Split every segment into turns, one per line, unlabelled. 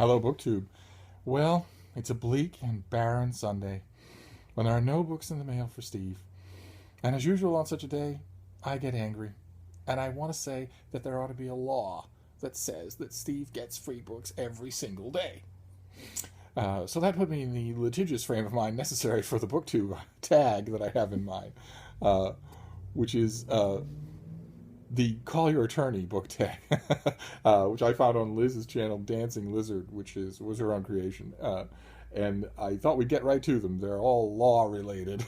Hello, BookTube. Well, it's a bleak and barren Sunday when there are no books in the mail for Steve. And as usual on such a day, I get angry. And I want to say that there ought to be a law that says that Steve gets free books every single day. So that put me in the litigious frame of mind necessary for the BookTube tag that I have in mind, uh, which is the Call Your Attorney book tag, which I found on Liz's channel, Dancing Lizard, was her own creation. And I thought we'd get right to them. They're all law related.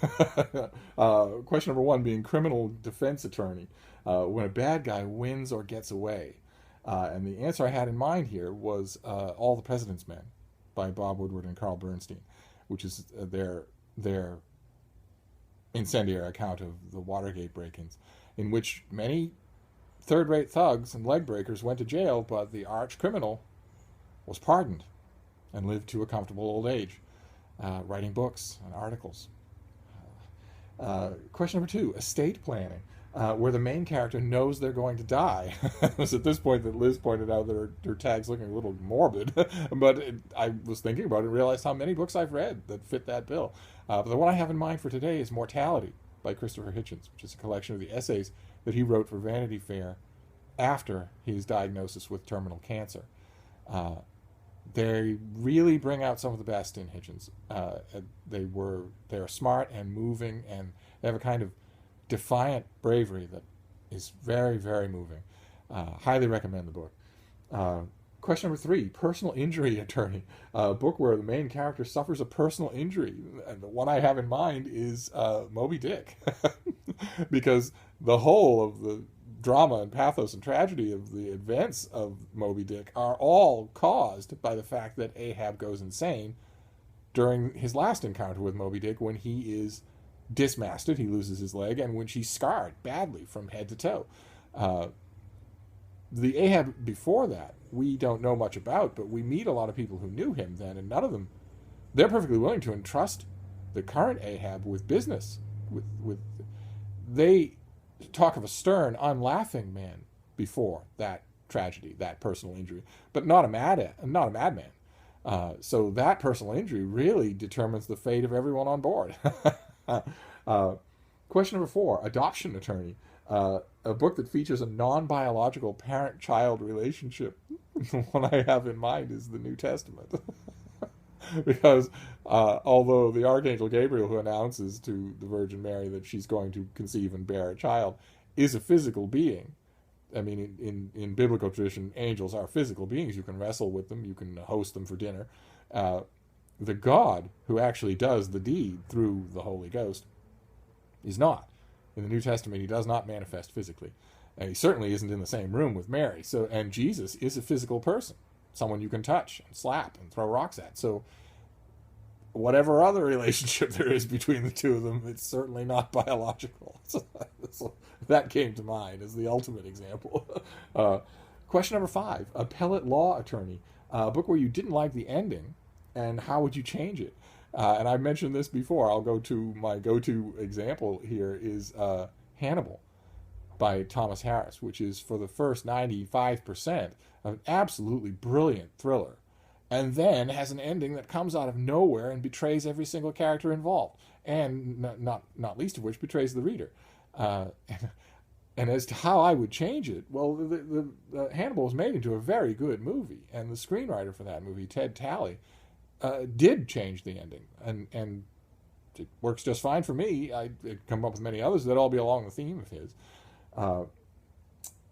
Question number one being criminal defense attorney. When a bad guy wins or gets away. And the answer I had in mind here was All the President's Men by Bob Woodward and Carl Bernstein, which is their incendiary account of the Watergate break-ins, in which many third-rate thugs and leg breakers went to jail, but the arch criminal was pardoned and lived to a comfortable old age, writing books and articles. Question number two, estate planning, where the main character knows they're going to die. It was at this point that Liz pointed out that her tag's looking a little morbid, but I was thinking about it and realized how many books I've read that fit that bill. But the one I have in mind for today is Mortality by Christopher Hitchens, which is a collection of the essays that he wrote for Vanity Fair after his diagnosis with terminal cancer. They really bring out some of the best in Hitchens. They are smart and moving, and they have a kind of defiant bravery that is very, very moving. Highly recommend the book. Question number three, personal injury attorney. A book where the main character suffers a personal injury. And the one I have in mind is Moby Dick. Because the whole of the drama and pathos and tragedy of the events of Moby Dick are all caused by the fact that Ahab goes insane during his last encounter with Moby Dick, when he is dismasted, he loses his leg, and when she's scarred badly from head to toe. The Ahab before that, we don't know much about, but we meet a lot of people who knew him then, and none of them, they're perfectly willing to entrust the current Ahab with business. They talk of a stern, unlaughing man before that tragedy, that personal injury, but not a madman. So that personal injury really determines the fate of everyone on board. Question number four, adoption attorney. A book that features a non-biological parent-child relationship. The one I have in mind is the New Testament. Because although the Archangel Gabriel, who announces to the Virgin Mary that she's going to conceive and bear a child, is a physical being. I mean, in biblical tradition, angels are physical beings. You can wrestle with them. You can host them for dinner. The God who actually does the deed through the Holy Ghost is not. In the New Testament, he does not manifest physically. And he certainly isn't in the same room with Mary. And Jesus is a physical person, someone you can touch and slap and throw rocks at. So whatever other relationship there is between the two of them, it's certainly not biological. So that came to mind as the ultimate example. Question number five, appellate law attorney. A book where you didn't like the ending, and how would you change it? And I've mentioned this before. I'll go to my go-to example here is Hannibal by Thomas Harris, which is, for the first 95%, an absolutely brilliant thriller, and then has an ending that comes out of nowhere and betrays every single character involved, and not least of which betrays the reader. And as to how I would change it, well, the Hannibal was made into a very good movie, and the screenwriter for that movie, Ted Talley, did change the ending, and it works just fine for me. I come up with many others that all be along the theme of his. But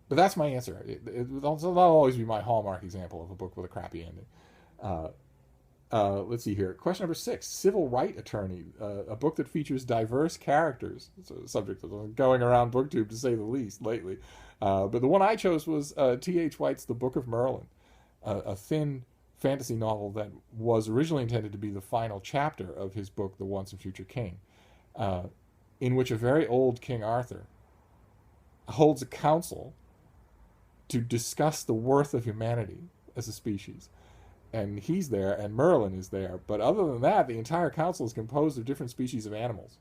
that's my answer. That'll always be my hallmark example of a book with a crappy ending. Let's see here. Question number six, civil right attorney. A book that features diverse characters. It's a subject that's going around BookTube, to say the least, lately. But the one I chose was T.H. White's The Book of Merlin, a thin fantasy novel that was originally intended to be the final chapter of his book, The Once and Future King, in which a very old King Arthur holds a council to discuss the worth of humanity as a species. And he's there, and Merlin is there. But other than that, the entire council is composed of different species of animals.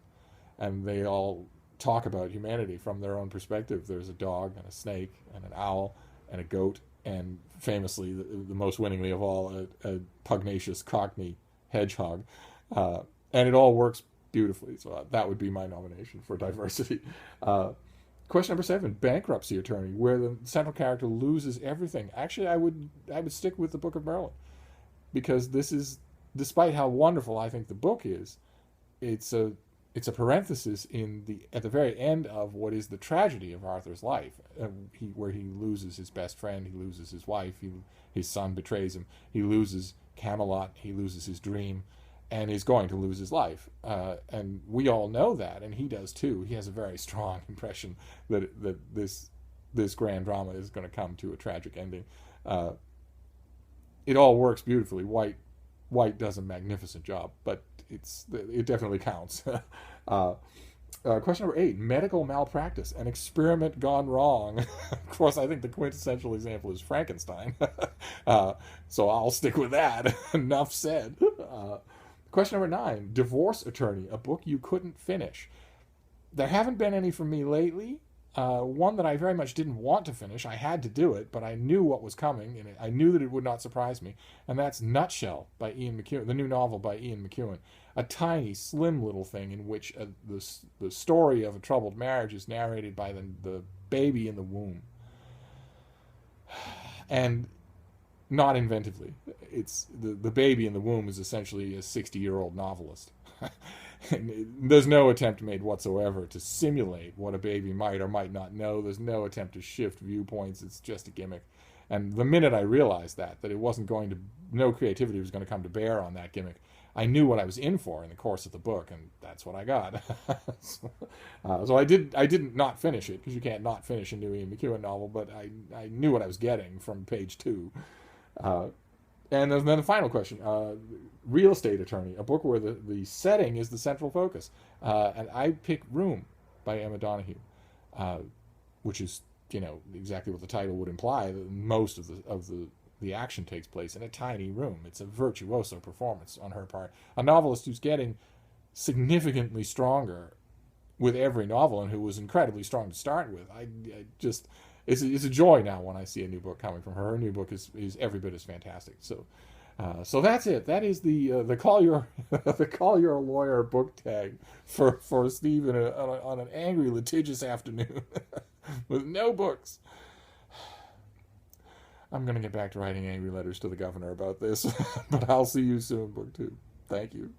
And they all talk about humanity from their own perspective. There's a dog and a snake and an owl and a goat and famously, the most winningly of all, a pugnacious Cockney hedgehog. And it all works beautifully. So that would be my nomination for diversity. Question number 7, bankruptcy attorney, where the central character loses everything. Actually, I would stick with the Book of Merlin, because this is, despite how wonderful I think the book is, it's a parenthesis at the very end of what is the tragedy of Arthur's life, where he loses his best friend, he loses his wife, his son betrays him, he loses Camelot, he loses his dream, and is going to lose his life. And we all know that, and he does too. He has a very strong impression that this grand drama is going to come to a tragic ending. It all works beautifully. White does a magnificent job, but it definitely counts. Question number 8, medical malpractice, an experiment gone wrong. Of course, I think the quintessential example is Frankenstein. So I'll stick with that. Enough said. Question number 9, divorce attorney, a book you couldn't finish. There haven't been any from me lately. One that I very much didn't want to finish. I had to do it, but I knew what was coming, and I knew that it would not surprise me. And that's Nutshell by Ian McEwan, the new novel by Ian McEwan. A tiny, slim little thing in which the story of a troubled marriage is narrated by the baby in the womb. And not inventively. It's the baby in the womb is essentially a 60-year-old novelist. There's no attempt made whatsoever to simulate what a baby might or might not know. There's no attempt to shift viewpoints. It's just a gimmick. And the minute I realized that it wasn't going to, no creativity was going to come to bear on that gimmick, I knew what I was in for in the course of the book, and that's what I got. So I didn't not finish it, because you can't not finish a new Ian McEwan novel, but I knew what I was getting from page 2. And then the final question, real estate attorney, a book where the setting is the central focus. And I picked Room by Emma Donoghue, which is, exactly what the title would imply. Most of the action takes place in a tiny room. It's a virtuoso performance on her part. A novelist who's getting significantly stronger with every novel, and who was incredibly strong to start with. It's a joy now when I see a new book coming from her. Her new book is every bit as fantastic. So that's it. That is the call your lawyer book tag for Steve on an angry, litigious afternoon with no books. I'm going to get back to writing angry letters to the governor about this, but I'll see you soon, book 2. Thank you.